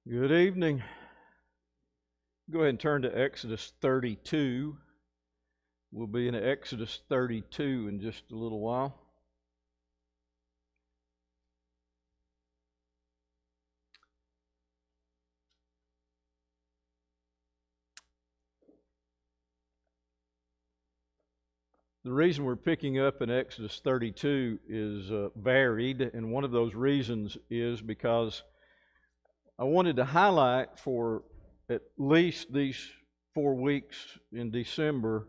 Good evening. Go ahead and turn to Exodus 32. We'll be in Exodus 32 in just a little while. The reason we're picking up in Exodus 32 is varied, and one of those reasons is because I wanted to highlight for at least these 4 weeks in December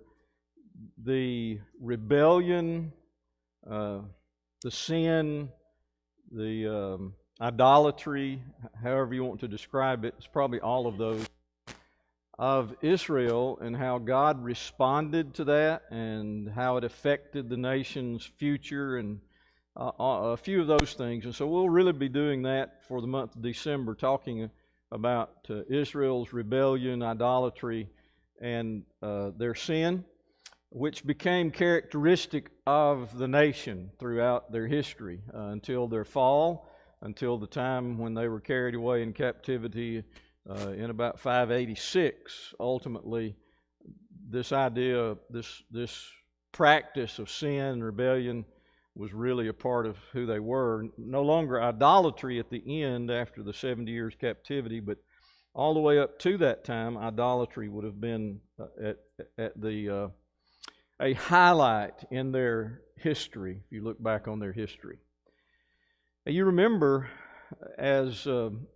the rebellion, the sin, the idolatry, however you want to describe it. It's probably all of those of Israel, and how God responded to that and how it affected the nation's future, and a few of those things. And so we'll really be doing that for the month of December, talking about Israel's rebellion, idolatry, and their sin, which became characteristic of the nation throughout their history until their fall, until the time when they were carried away in captivity in about 586. Ultimately, this idea, this practice of sin and rebellion was really a part of who they were. No longer idolatry at the end after the 70 years captivity, but all the way up to that time, idolatry would have been a highlight in their history, if you look back on their history. Now, you remember, as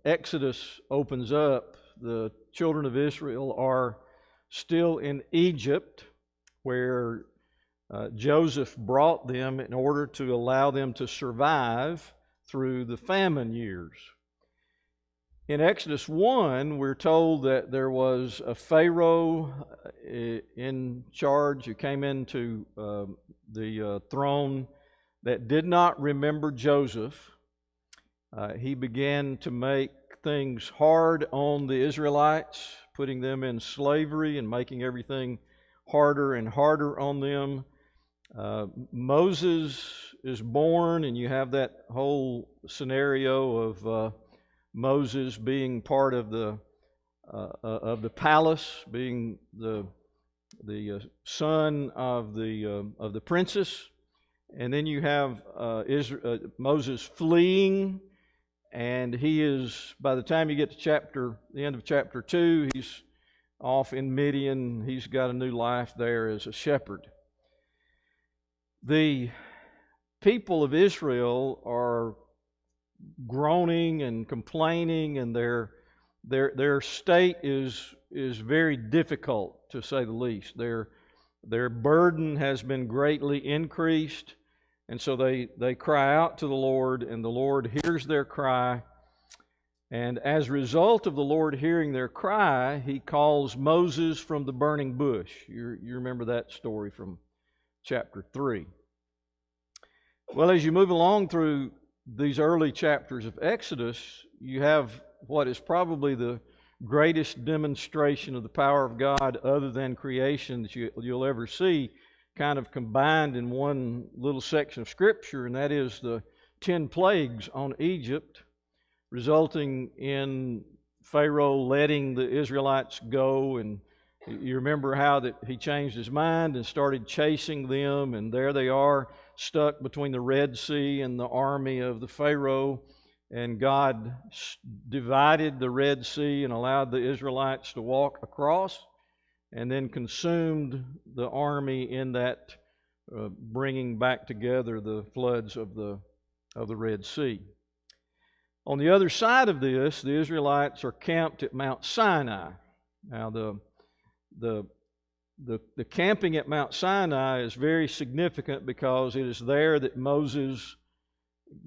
Exodus opens up, the children of Israel are still in Egypt, where Joseph brought them in order to allow them to survive through the famine years. In Exodus 1, we're told that there was a Pharaoh in charge who came into the throne that did not remember Joseph. He began to make things hard on the Israelites, putting them in slavery and making everything harder and harder on them. Moses is born, and you have that whole scenario of Moses being part of the palace, being the son of the princess, and then you have Moses fleeing, and he is, by the time you get to the end of chapter 2, he's off in Midian. He's got a new life there as a shepherd. The people of Israel are groaning and complaining, and their state is very difficult, to say the least. Their burden has been greatly increased, and so they cry out to the Lord, and the Lord hears their cry. And as a result of the Lord hearing their cry, He calls Moses from the burning bush. You remember that story from chapter 3. Well, as you move along through these early chapters of Exodus, you have what is probably the greatest demonstration of the power of God other than creation that you'll ever see, kind of combined in one little section of Scripture, and that is the 10 plagues on Egypt, resulting in Pharaoh letting the Israelites go. And you remember how that he changed his mind and started chasing them, and there they are, stuck between the Red Sea and the army of the Pharaoh. And God divided the Red Sea and allowed the Israelites to walk across, and then consumed the army in that, bringing back together the floods of the Red Sea. On the other side of this, the Israelites are camped at Mount Sinai. Now, the camping at Mount Sinai is very significant because it is there that Moses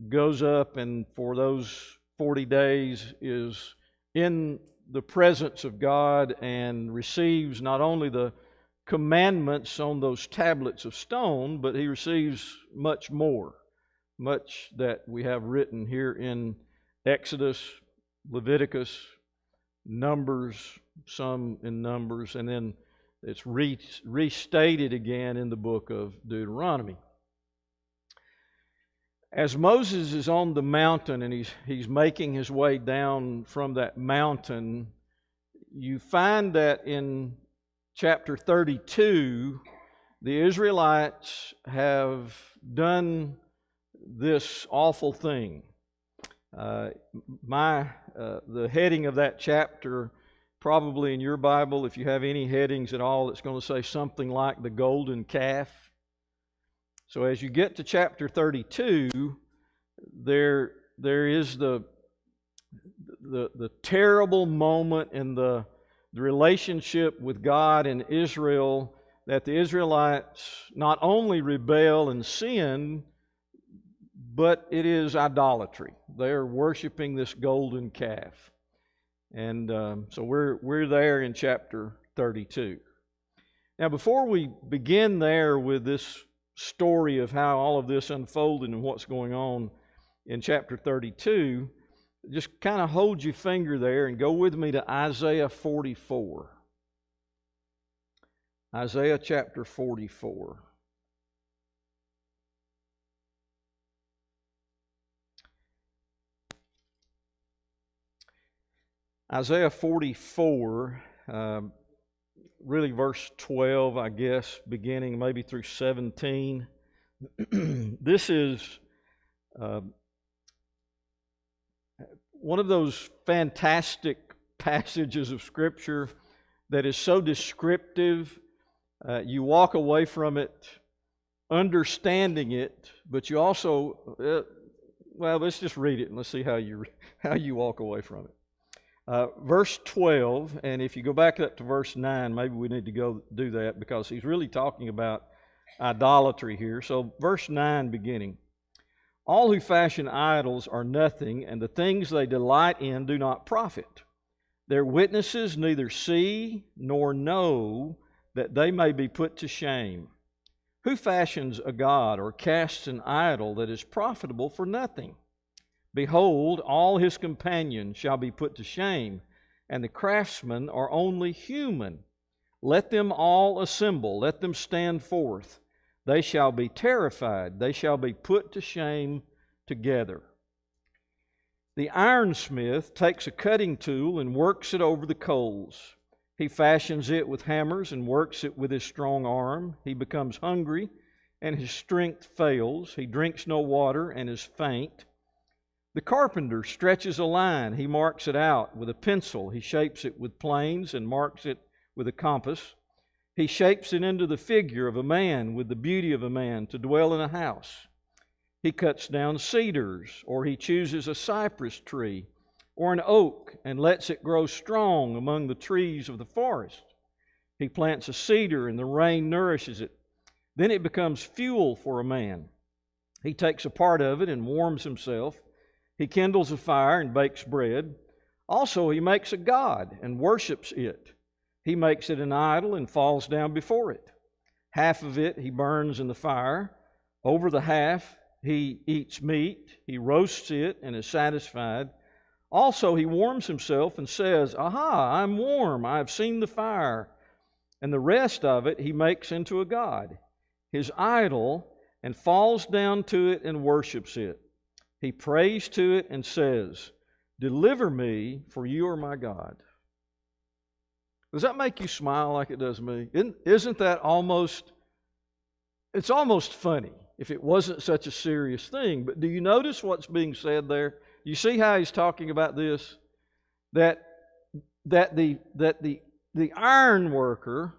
goes up and for those 40 days is in the presence of God and receives not only the commandments on those tablets of stone, but he receives much more, much that we have written here in Exodus, Leviticus, Numbers, some in Numbers, and then it's restated again in the book of Deuteronomy. As Moses is on the mountain and he's making his way down from that mountain, you find that in chapter 32, the Israelites have done this awful thing. The heading of that chapter, probably in your Bible, if you have any headings at all, it's going to say something like the golden calf. So as you get to chapter 32, there is the terrible moment in the relationship with God and Israel, that the Israelites not only rebel and sin, but it is idolatry. They're worshiping this golden calf. And so we're there in chapter 32. Now, before we begin there with this story of how all of this unfolded and what's going on in chapter 32, just kind of hold your finger there and go with me to Isaiah 44. Isaiah chapter 44. Isaiah 44, really verse 12, I guess, beginning maybe through 17. This is one of those fantastic passages of Scripture that is so descriptive. You walk away from it understanding it, but you also, well, let's just read it and let's see how you walk away from it. Verse 12, and if you go back up to verse 9, maybe we need to go do that because he's really talking about idolatry here. So verse 9 beginning. All who fashion idols are nothing, and the things they delight in do not profit. Their witnesses neither see nor know that they may be put to shame. Who fashions a god or casts an idol that is profitable for nothing? Behold, all his companions shall be put to shame, and the craftsmen are only human. Let them all assemble, let them stand forth. They shall be terrified, they shall be put to shame together. The ironsmith takes a cutting tool and works it over the coals. He fashions it with hammers and works it with his strong arm. He becomes hungry, and his strength fails. He drinks no water and is faint. The carpenter stretches a line. He marks it out with a pencil. He shapes it with planes and marks it with a compass. He shapes it into the figure of a man with the beauty of a man to dwell in a house. He cuts down cedars, or he chooses a cypress tree or an oak and lets it grow strong among the trees of the forest. He plants a cedar and the rain nourishes it. Then it becomes fuel for a man. He takes a part of it and warms himself. He kindles a fire and bakes bread. Also, he makes a god and worships it. He makes it an idol and falls down before it. Half of it he burns in the fire. Over the half he eats meat. He roasts it and is satisfied. Also, he warms himself and says, "Aha, I'm warm. I have seen the fire." And the rest of it he makes into a god, his idol, and falls down to it and worships it. He prays to it and says, "Deliver me, for you are my God." Does that make you smile like it does me? Isn't that almost, it's almost funny if it wasn't such a serious thing. But do you notice what's being said there? You see how he's talking about this? That the iron worker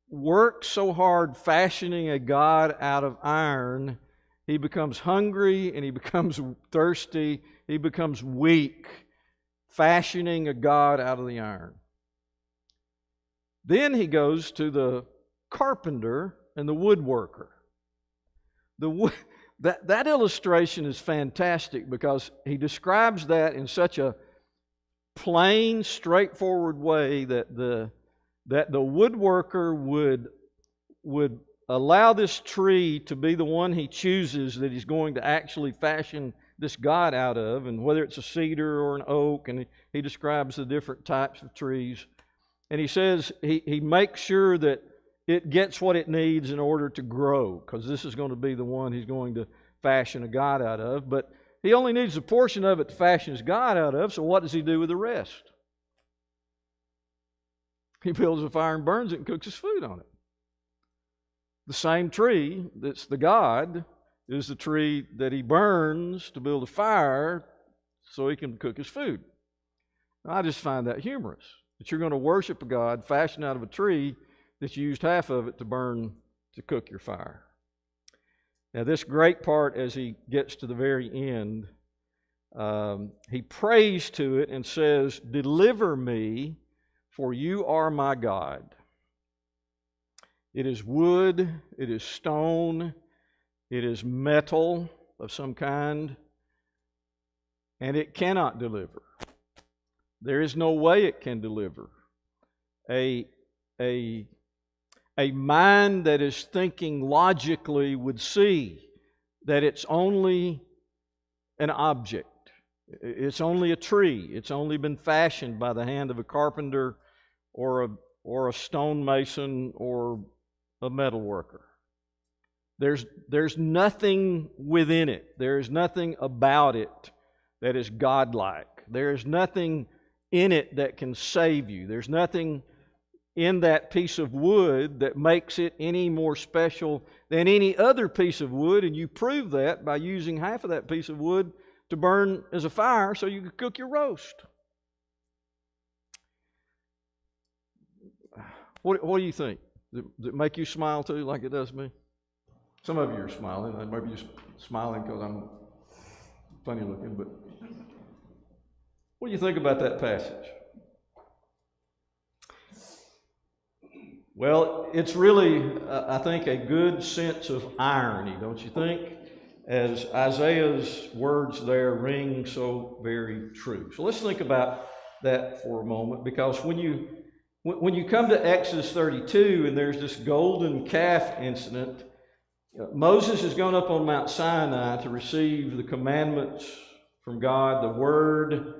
works so hard fashioning a god out of iron, he becomes hungry and he becomes thirsty. He becomes weak, fashioning a god out of the iron. Then he goes to the carpenter and the woodworker. That illustration is fantastic because he describes that in such a plain, straightforward way that the woodworker would allow this tree to be the one he chooses that he's going to actually fashion this god out of, and whether it's a cedar or an oak, and he describes the different types of trees. And he says he makes sure that it gets what it needs in order to grow, because this is going to be the one he's going fashion a god out of, but he only needs a portion of it to fashion his god out of, so what does he do with the rest? He builds a fire and burns it and cooks his food on it. The same tree that's the god is the tree that he burns to build a fire so he can cook his food. I just find that humorous, that you're going to worship a god fashioned out of a tree that you used half of it to burn to cook your fire. Now, this great part, as he gets to the very end, he prays to it and says, "Deliver me, for you are my God." It is wood, it is stone, it is metal of some kind, and it cannot deliver. There is no way it can deliver. A mind that is thinking logically would see that it's only an object. It's only a tree. It's only been fashioned by the hand of a carpenter or a stonemason or a metal worker. There's nothing within it. There's nothing about it that is godlike. There's nothing in it that can save you. There's nothing in that piece of wood that makes it any more special than any other piece of wood, and you prove that by using half of that piece of wood to burn as a fire so you can cook your roast. What do you think? Does it make you smile too, like it does me? Some of you are smiling. Maybe you're smiling because I'm funny looking, but what do you think about that passage? Well, it's really, I think, a good sense of irony, don't you think? As Isaiah's words there ring so very true. So let's think about that for a moment, because when you come to Exodus 32 and there's this golden calf incident, Moses has gone up on Mount Sinai to receive the commandments from God, the Word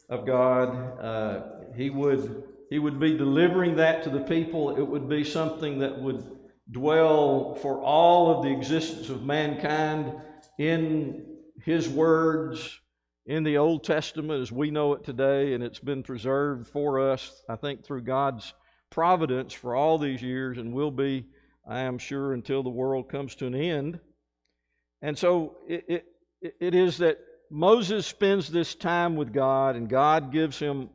of God. He would be delivering that to the people. It would be something that would dwell for all of the existence of mankind in His words in the Old Testament as we know it today, and it's been preserved for us, I think, through God's providence for all these years, and will be, I am sure, until the world comes to an end. And so it is that Moses spends this time with God, and God gives him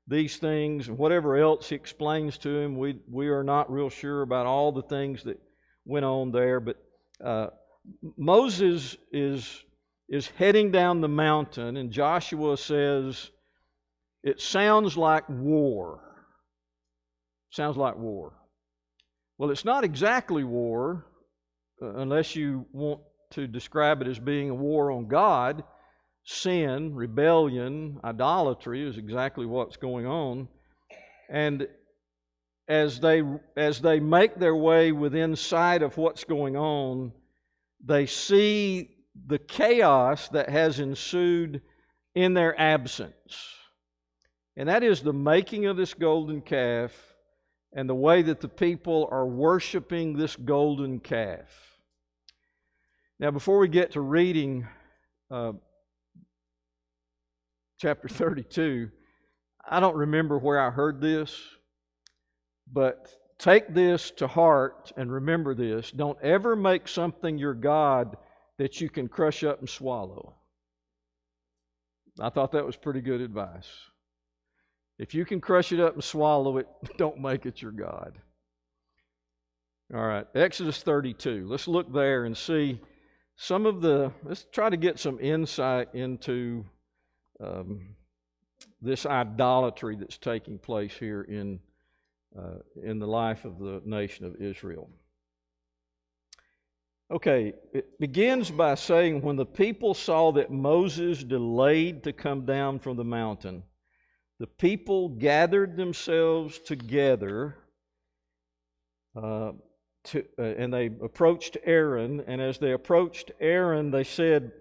these things, and whatever else He explains to him, we are not real sure about all the things that went on there. But Moses is heading down the mountain, and Joshua says, "It sounds like war." Sounds like war. Well, it's not exactly war, unless you want to describe it as being a war on God. Sin, rebellion, idolatry is exactly what's going on. And as they make their way within sight of what's going on, they see the chaos that has ensued in their absence. And that is the making of this golden calf and the way that the people are worshiping this golden calf. Now, before we get to reading chapter 32, I don't remember where I heard this, but take this to heart and remember this. Don't ever make something your God that you can crush up and swallow. I thought that was pretty good advice. If you can crush it up and swallow it, don't make it your God. All right, Exodus 32. Let's look there and see let's try to get some insight into this idolatry that's taking place here in the life of the nation of Israel. Okay, it begins by saying, when the people saw that Moses delayed to come down from the mountain, the people gathered themselves together and they approached Aaron. And as they approached Aaron, they said,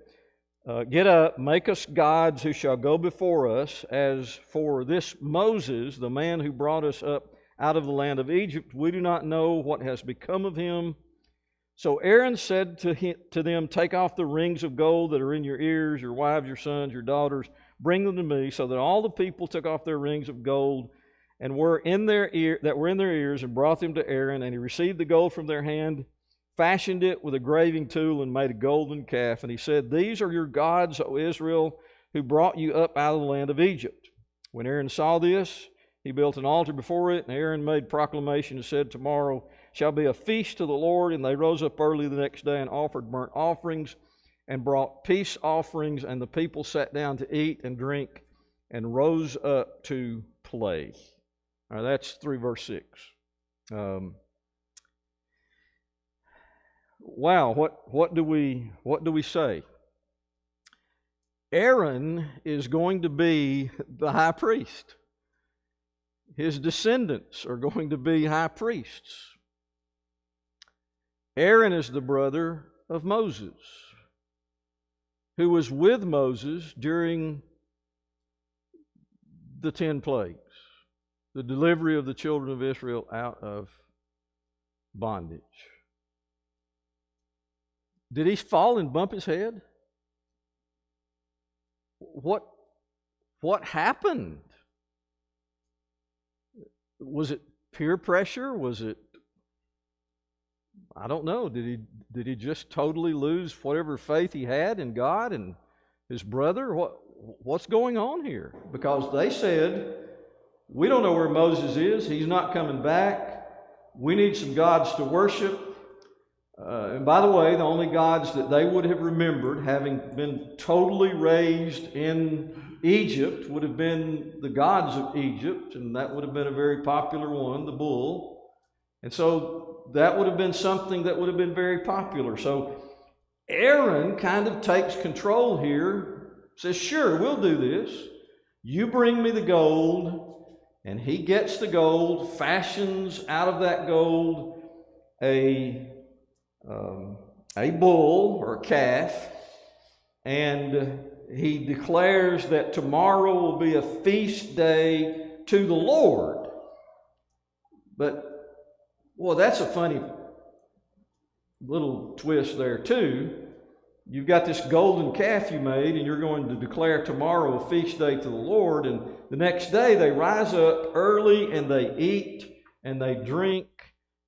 "Get up, make us gods who shall go before us. As for this Moses, the man who brought us up out of the land of Egypt, we do not know what has become of him." So Aaron said to them, take off the rings of gold that are in your ears, your wives, your sons, your daughters, bring them to me. So that all the people took off their rings of gold and were in their ears, and brought them to Aaron. And he received the gold from their hand, fashioned it with a graving tool, and made a golden calf. And he said, these are your gods, O Israel, who brought you up out of the land of Egypt. When Aaron saw this, he built an altar before it, and Aaron made proclamation and said, tomorrow shall be a feast to the Lord. And they rose up early the next day and offered burnt offerings and brought peace offerings, and the people sat down to eat and drink and rose up to play. All right, that's 3 verse 6. Wow, what do we say? Aaron is going to be the high priest. His descendants are going to be high priests. Aaron is the brother of Moses, who was with Moses during the 10 plagues, the delivery of the children of Israel out of bondage. Did he fall and bump his head? What happened? Was it peer pressure? Was it, I don't know, did he just totally lose whatever faith he had in God and his brother? What's going on here? Because they said, we don't know where Moses is. He's not coming back. We need some gods to worship. And by the way, the only gods that they would have remembered, having been totally raised in Egypt, would have been the gods of Egypt, and that would have been a very popular one, the bull. And so that would have been something that would have been very popular. So Aaron kind of takes control here, says, sure, we'll do this. You bring me the gold, and he gets the gold, fashions out of that gold a bull or a calf, and he declares that tomorrow will be a feast day to the Lord. But, well, that's a funny little twist there too. You've got this golden calf you made, and you're going to declare tomorrow a feast day to the Lord, and the next day they rise up early and they eat and they drink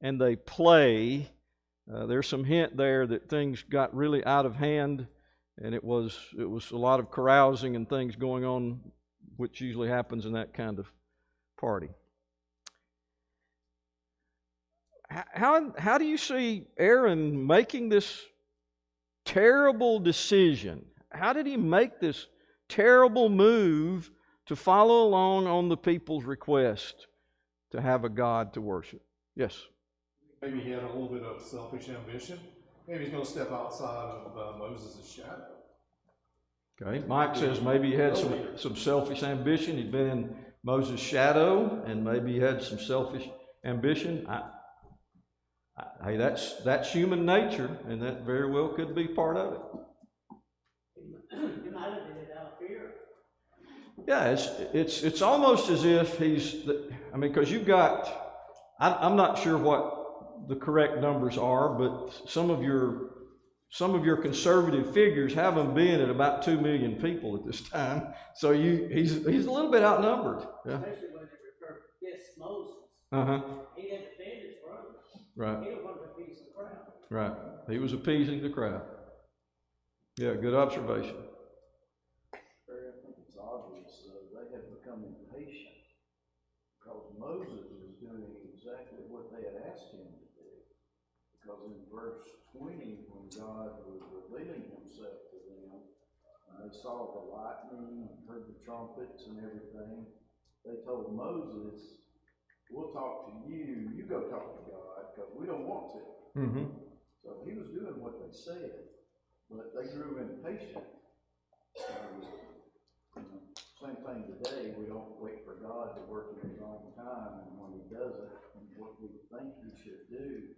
and they play. There's some hint there that things got really out of hand, and it was a lot of carousing and things going on, which usually happens in that kind of party. How do you see Aaron making this terrible decision? How did he make this terrible move to follow along on the people's request to have a God to worship? Yes? Maybe he had a little bit of selfish ambition. Maybe he's going to step outside of Moses' shadow. Okay, Mike says maybe he had some selfish ambition. He'd been in Moses' shadow, and maybe he had some selfish ambition. Hey, that's human nature, and that very well could be part of it. He might have did it out of fear. Yeah, it's almost as if because you've got, I'm not sure what the correct numbers are, but some of your conservative figures have them being at about 2 million people at this time. So he's a little bit outnumbered. Yeah. Especially when they refer against Moses. He didn't defend his brother. Right. He didn't want to appease the crowd. Right. He was appeasing the crowd. Yeah, good observation. I think it's obvious they had become impatient because Moses was doing exactly what they had asked him to do. Because in verse 20, when God was revealing himself to them, and they saw the lightning, heard the trumpets and everything, they told Moses, we'll talk to you, you go talk to God, because we don't want to. Mm-hmm. So he was doing what they said, but they grew impatient. Same thing today, we don't wait for God to work in his own time, and when he does it, and what we think he should do,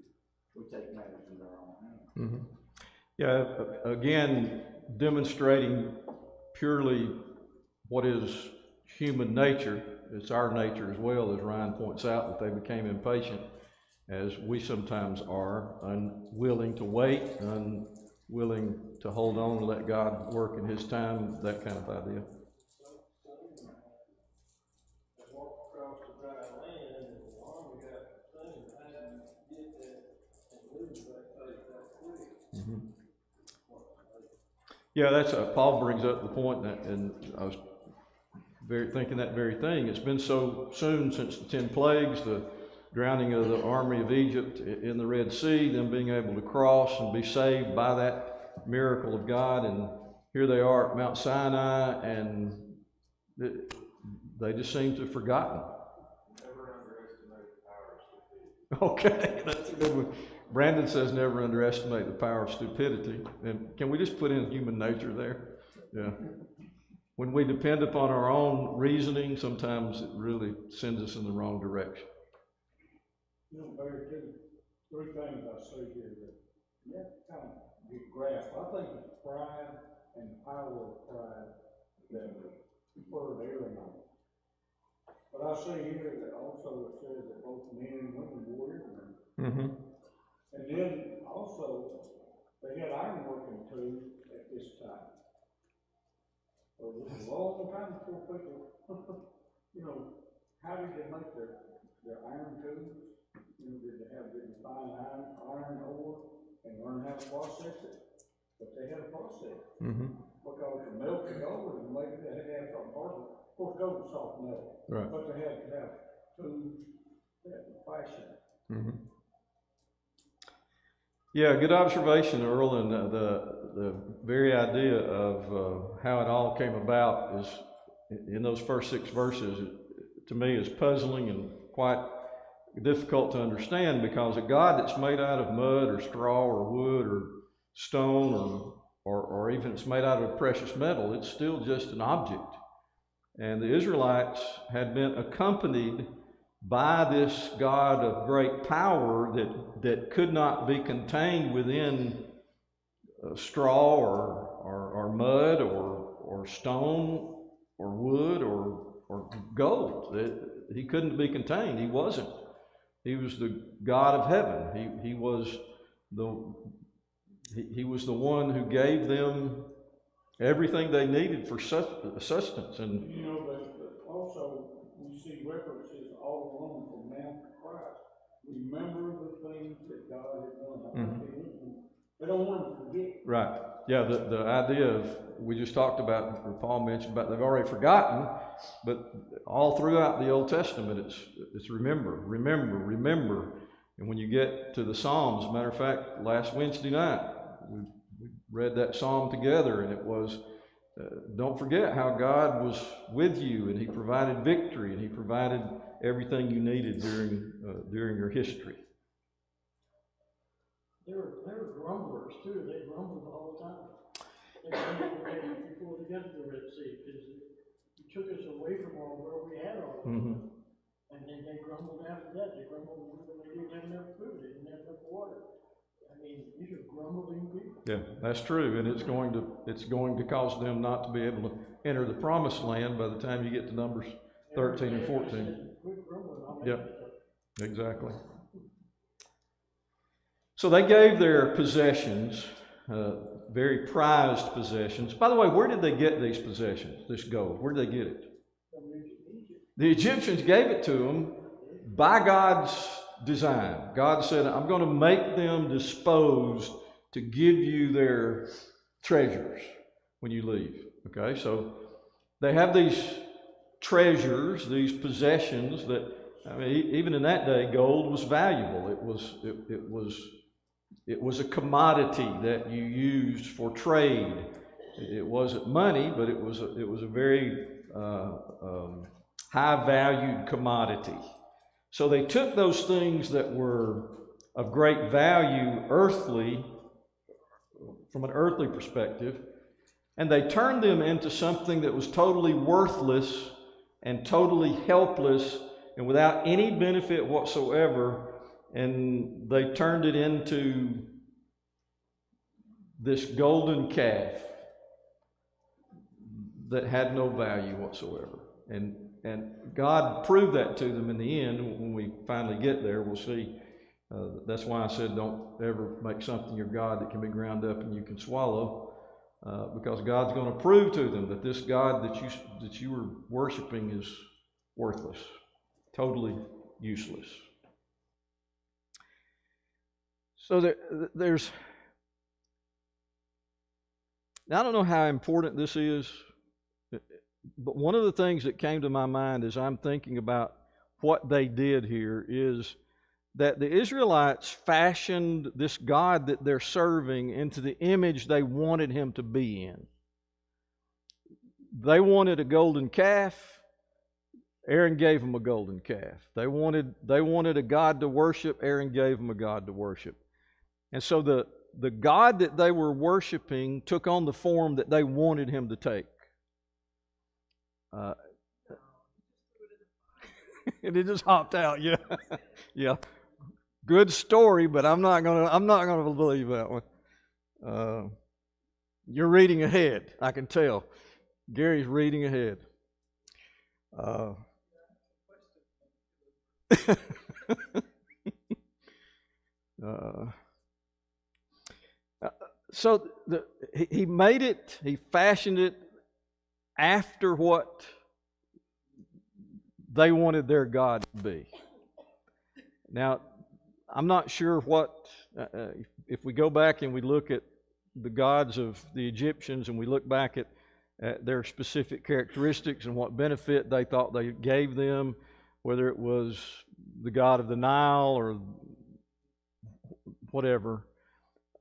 we take matters in our own hands. Mm-hmm. Yeah, again, demonstrating purely what is human nature. It's our nature as well, as Ryan points out, that they became impatient. as we sometimes are, unwilling to wait, unwilling to hold on and let God work in His time, that kind of idea. Mm-hmm. Yeah, that's Paul brings up the point that, and I was thinking that very thing. It's been so soon since the 10 plagues, the drowning of the army of Egypt in the Red Sea, them being able to cross and be saved by that miracle of God, and here they are at Mount Sinai, and they just seem to have forgotten. Never underestimate the power of stupidity. Okay, that's a good one. Brandon says never underestimate the power of stupidity. And can we just put in human nature there? Yeah. When we depend upon our own reasoning, sometimes it really sends us in the wrong direction. You know, Barry, three things I see here that you have to kind of get grasp. I think it's pride and the power of pride that spurred Aaron on. But I see here that also it says that both men and women wore earrings. Mm-hmm. And then also, they had iron working too at this time. So it was a long time before people, you know, how did they make their iron tools? You know, did they find iron ore and learn how to process it? But they had a process. Mm-hmm. Because to melt the gold and make it, they had to have something hard. Of course, gold was soft metal. Right. But they had to have tools that were fashioned. Mm-hmm. Yeah, good observation, Earl, and the very idea of how it all came about is, in those first 6 verses, to me is puzzling and quite difficult to understand, because a God that's made out of mud or straw or wood or stone or even it's made out of precious metal, it's still just an object. And the Israelites had been accompanied by this God of great power that could not be contained within straw or mud or stone or wood or gold. He couldn't be contained. He wasn't. He was the God of heaven. He was the one who gave them everything they needed for sustenance. And You know, but also we see references all along from now to Christ. Remember the things that God has done. Mm-hmm. They don't want to forget. right, yeah, the idea of, we just talked about, or Paul mentioned about, they've already forgotten, but all throughout the Old Testament it's remember. And when you get to the Psalms, as a matter of fact, last Wednesday night we read that psalm together, and it was, don't forget how God was with you, and He provided victory, and He provided everything you needed during your history. They were grumblers too. They grumbled all the time. They grumbled before they got to the Red Sea, because He took us away from where we had all of it. Mm-hmm. And then they grumbled after that. They grumbled when they didn't have enough food. They didn't have enough water. I mean, these are grumbling people. Yeah, that's true, and it's going to cause them not to be able to enter the promised land by the time you get to Numbers 13 and 14. Quit grumbling. I'll make Yep. it up. Exactly. So they gave their possessions, very prized possessions. By the way, where did they get these possessions, this gold? Where did they get it? From Egypt. The Egyptians gave it to them by God's design. God said, I'm going to make them disposed to give you their treasures when you leave. Okay, so they have these treasures, these possessions that, I mean, even in that day, gold was valuable. It was a commodity that you used for trade. It wasn't money, but it was a very high-valued commodity. So they took those things that were of great value from an earthly perspective, and they turned them into something that was totally worthless and totally helpless and without any benefit whatsoever, and they turned it into this golden calf that had no value whatsoever. And God proved that to them in the end. When we finally get there, we'll see That's why I said don't ever make something your God that can be ground up and you can swallow, because God's going to prove to them that this God that you were worshiping is worthless, totally useless. So there's, now I don't know how important this is, but one of the things that came to my mind as I'm thinking about what they did here is that the Israelites fashioned this God that they're serving into the image they wanted him to be in. They wanted a golden calf. Aaron gave them a golden calf. They wanted a God to worship. Aaron gave them a God to worship. And so the God that they were worshiping took on the form that they wanted him to take. And it just hopped out, yeah. Yeah. Good story, but I'm not gonna believe that one. You're reading ahead, I can tell. Gary's reading ahead. So he made it, he fashioned it after what they wanted their God to be. Now, I'm not sure what, if we go back and we look at the gods of the Egyptians and we look back at their specific characteristics and what benefit they thought they gave them, whether it was the god of the Nile or whatever,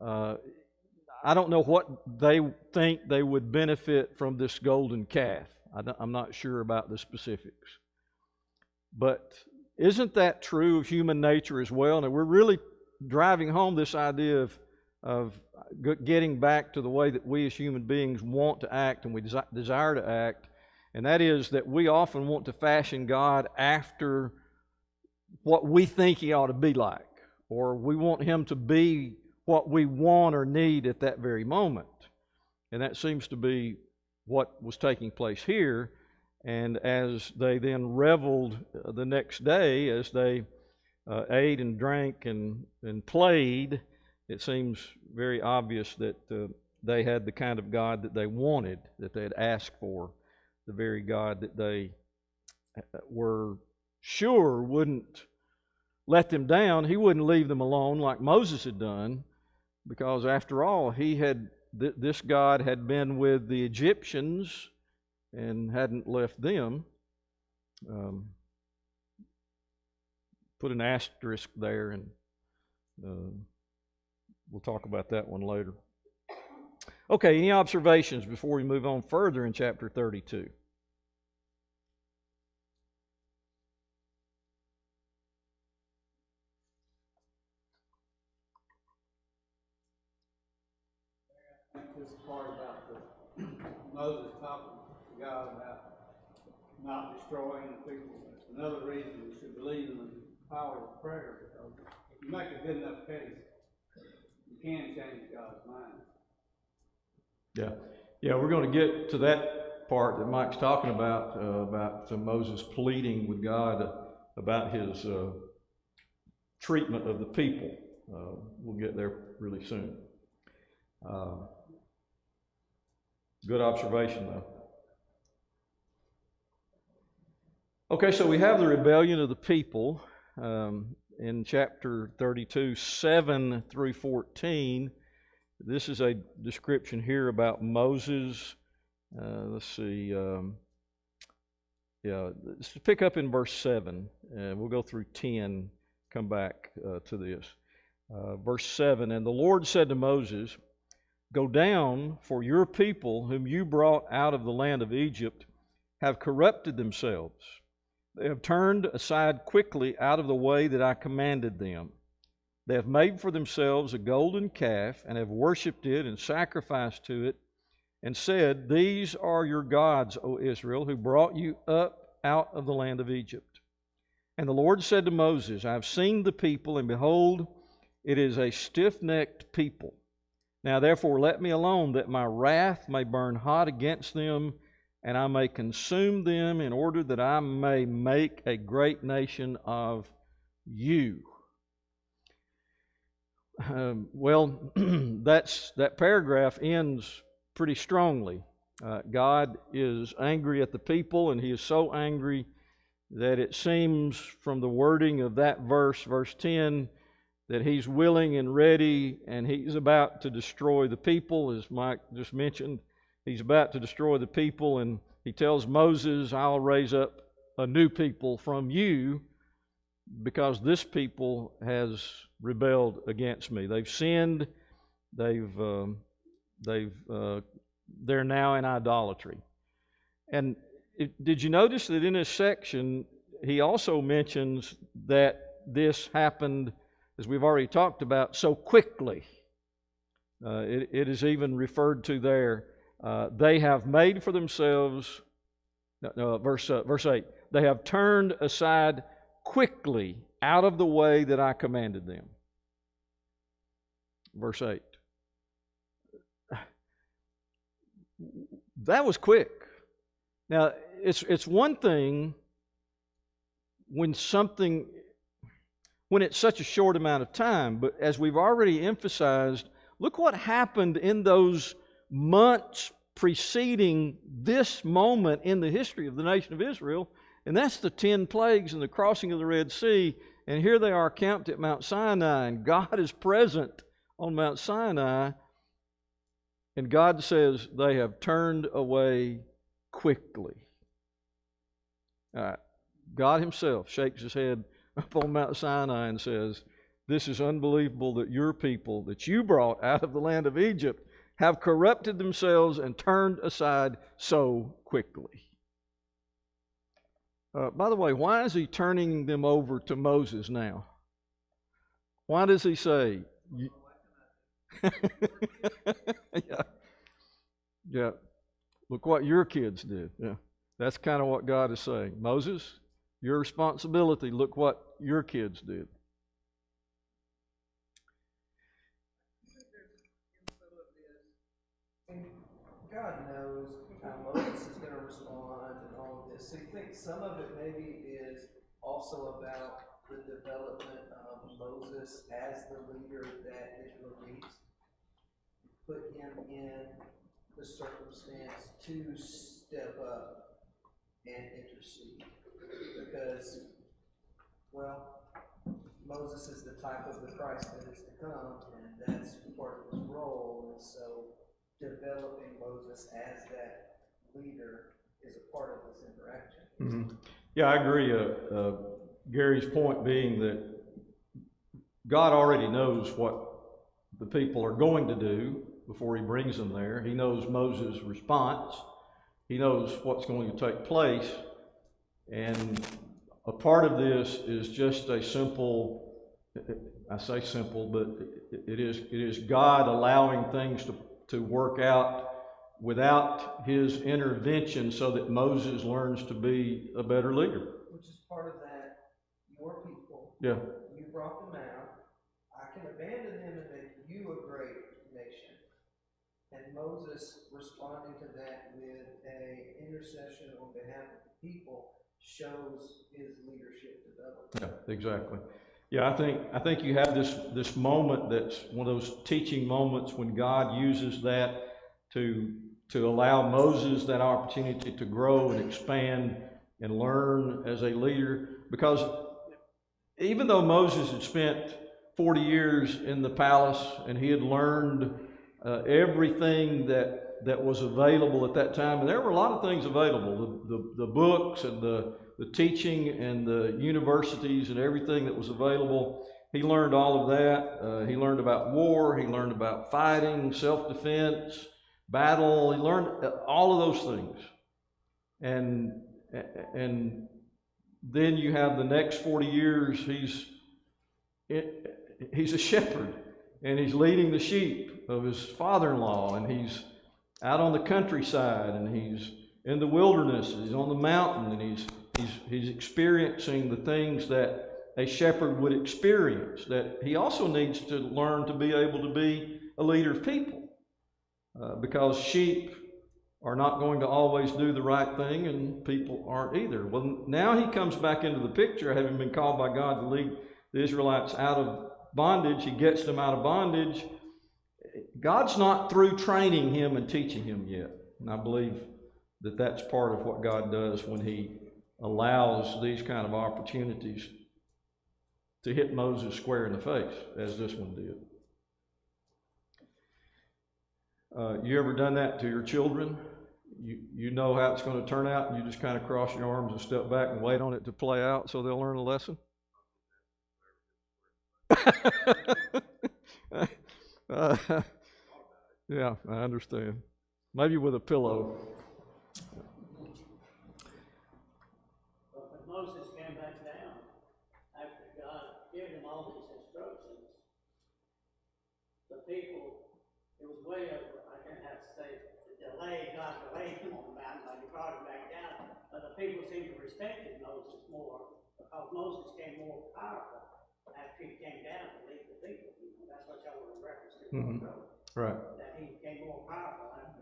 I don't know what they think they would benefit from this golden calf. I'm not sure about the specifics. But isn't that true of human nature as well? And we're really driving home this idea of getting back to the way that we as human beings want to act and we desire to act, and that is that we often want to fashion God after what we think he ought to be like, or we want him to be what we want or need at that very moment. And that seems to be what was taking place here. And as they then reveled the next day, as they ate and drank and played, it seems very obvious that they had the kind of God that they wanted, that they had asked for, the very God that they were sure wouldn't let them down. He wouldn't leave them alone like Moses had done, because after all, this God had been with the Egyptians and hadn't left them. Put an asterisk there, and we'll talk about that one later. Okay, any observations before we move on further in chapter 32? This part about Moses talking to God about not destroying the people. That's another reason we should believe in the power of prayer, because if you make a good enough case, you can change God's mind. Yeah, we're going to get to that part that Mike's talking about Moses pleading with God about his treatment of the people. We'll get there really soon. Good observation, though. Okay, so we have the rebellion of the people in chapter 32, 7 through 14. This is a description here about Moses. Let's see. Let's pick up in verse 7. We'll go through 10, come back to this. Verse 7, and the Lord said to Moses, "Go down, for your people, whom you brought out of the land of Egypt, have corrupted themselves. They have turned aside quickly out of the way that I commanded them. They have made for themselves a golden calf, and have worshipped it and sacrificed to it, and said, 'These are your gods, O Israel, who brought you up out of the land of Egypt.' And the Lord said to Moses, 'I have seen the people, and behold, it is a stiff-necked people. Now therefore let me alone, that my wrath may burn hot against them, and I may consume them, in order that I may make a great nation of you.'" Well, that paragraph ends pretty strongly. God is angry at the people, and he is so angry that it seems from the wording of that verse 10, that he's willing and ready, and he's about to destroy the people, as Mike just mentioned. He's about to destroy the people, and he tells Moses, I'll raise up a new people from you, because this people has rebelled against me. They've sinned. They're now in idolatry. And did you notice that in this section, he also mentions that this happened, as we've already talked about, so quickly. It is even referred to there. They have made for themselves, verse 8, they have turned aside quickly out of the way that I commanded them. Verse 8. That was quick. Now, it's one thing when it's such a short amount of time, but as we've already emphasized, look what happened in those months preceding this moment in the history of the nation of Israel, and that's the 10 plagues and the crossing of the Red Sea. And here they are camped at Mount Sinai, and God is present on Mount Sinai, and God says they have turned away quickly. God himself shakes his head up on Mount Sinai and says, this is unbelievable that your people that you brought out of the land of Egypt have corrupted themselves and turned aside so quickly. By the way, why is he turning them over to Moses now? Why does he say? Yeah. Look what your kids did. Yeah. That's kind of what God is saying. Moses, your responsibility, look what your kids did. And God knows how Moses is going to respond and all of this. So you think some of it maybe is also about the development of Moses as the leader that Israel needs? Put him in the circumstance to step up and intercede. Because, well, Moses is the type of the Christ that is to come, and that's part of his role. And so developing Moses as that leader is a part of this interaction. Mm-hmm. Yeah, I agree. Gary's point being that God already knows what the people are going to do before he brings them there. He knows Moses' response. He knows what's going to take place. And a part of this is just a simple, I say simple, but it is God allowing things to work out without his intervention so that Moses learns to be a better leader. Which is part of that, your people. Yeah. You brought them out. I can abandon them and make you a great nation. And Moses responding to that with an intercession on behalf of the people shows his leadership development. Yeah, exactly. Yeah, I think you have this moment that's one of those teaching moments when God uses that to allow Moses that opportunity to grow and expand and learn as a leader. Because even though Moses had spent 40 years in the palace and he had learned everything that was available at that time, and there were a lot of things available, the books and the teaching and the universities and everything that was available. He learned all of that. He learned about war. He learned about fighting, self-defense, battle. He learned all of those things. And then you have the next 40 years, he's a shepherd, and he's leading the sheep of his father-in-law, and he's out on the countryside, and he's in the wilderness, and he's on the mountain, and he's experiencing the things that a shepherd would experience, that he also needs to learn to be able to be a leader of people, because sheep are not going to always do the right thing, and people aren't either. Well, now he comes back into the picture, having been called by God to lead the Israelites out of bondage. He gets them out of bondage. God's not through training him and teaching him yet. And I believe that that's part of what God does when he allows these kind of opportunities to hit Moses square in the face, as this one did. You ever done that to your children? You know how it's going to turn out, and you just kind of cross your arms and step back and wait on it to play out so they'll learn a lesson? Yeah, I understand. Maybe with a pillow. But when Moses came back down, after God gave him all these instructions, the people, it was way over, I can't have to say, God delayed him on the mountain, like he brought him back down. But the people seemed to respect Moses more, because Moses became more powerful after he came down to lead the people. That's what y'all were in reference to. Right. That he became more powerful after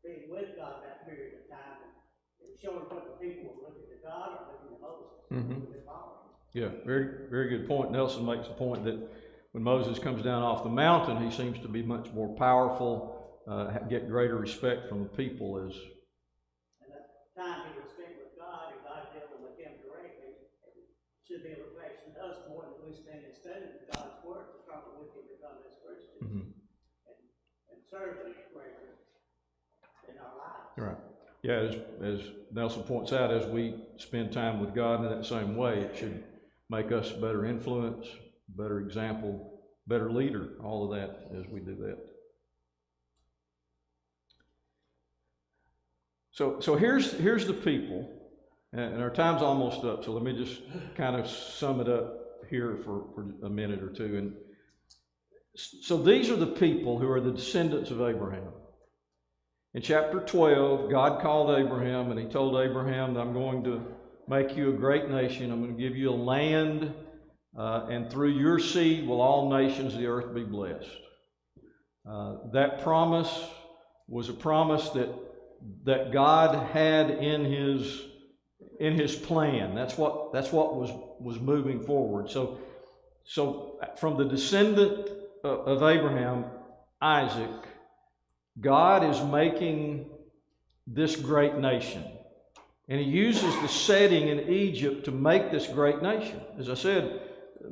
being with God that period of time. And it showed what the people were looking to God or looking to Moses. Yeah, very, very good point. Nelson makes the point that when Moses comes down off the mountain, he seems to be much more powerful, get greater respect from the people as. And that time he was spent with God and God dealing with him directly, it should be a reflection to us more than we spend and studying God's word to try to we can become as Christians and serve him greater in our lives. Right. Yeah, as Nelson points out, as we spend time with God in that same way, it should make us a better influence, better example, better leader, all of that as we do that. So here's the people, and our time's almost up, so let me just kind of sum it up here for a minute or two. And so these are the people who are the descendants of Abraham. In chapter 12, God called Abraham, and he told Abraham that I'm going to make you a great nation. I'm going to give you a land, and through your seed will all nations of the earth be blessed. That promise was a promise that God had in his plan. That's what was moving forward. So from the descendant of Abraham, Isaac, God is making this great nation. And he uses the setting in Egypt to make this great nation. As I said,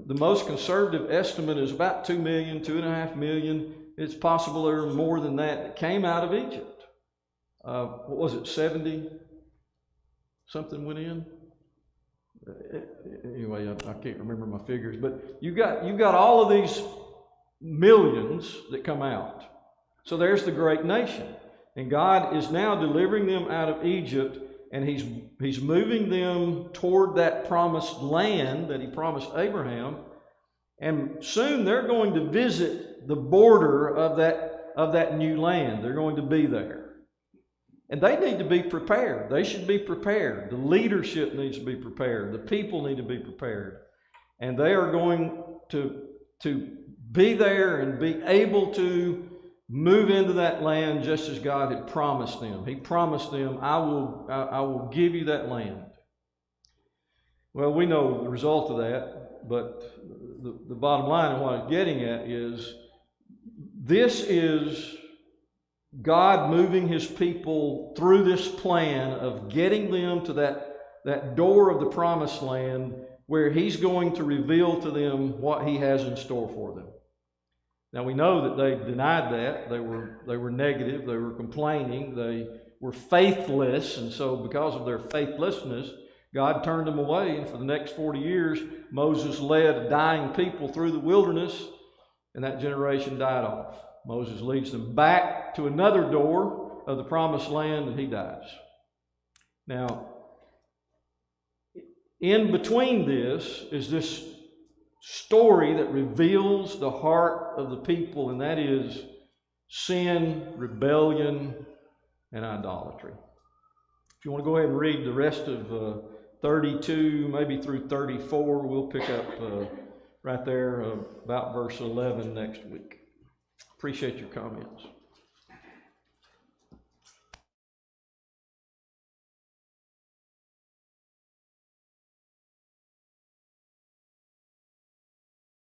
the most conservative estimate is about 2 million, 2.5 million. It's possible there are more than that came out of Egypt. What was it, 70? Something went in? Anyway, I can't remember my figures. But you got all of these millions that come out. So there's the great nation. And God is now delivering them out of Egypt, and he's moving them toward that promised land that he promised Abraham. And soon they're going to visit the border of that new land. They're going to be there. And they need to be prepared. They should be prepared. The leadership needs to be prepared. The people need to be prepared. And they are going to be there and be able to move into that land just as God had promised them. He promised them, I will give you that land. Well, we know the result of that, but the bottom line of what I'm getting at is this is God moving his people through this plan of getting them to that door of the promised land where he's going to reveal to them what he has in store for them. Now we know that they denied that. They were negative. They were complaining. They were faithless. And so because of their faithlessness, God turned them away. And for the next 40 years, Moses led a dying people through the wilderness, and that generation died off. Moses leads them back to another door of the promised land, and he dies. Now, in between this is this story that reveals the heart of the people, and that is sin, rebellion, and idolatry. If you want to go ahead and read the rest of 32, maybe through 34, we'll pick up right there about verse 11 next week. Appreciate your comments.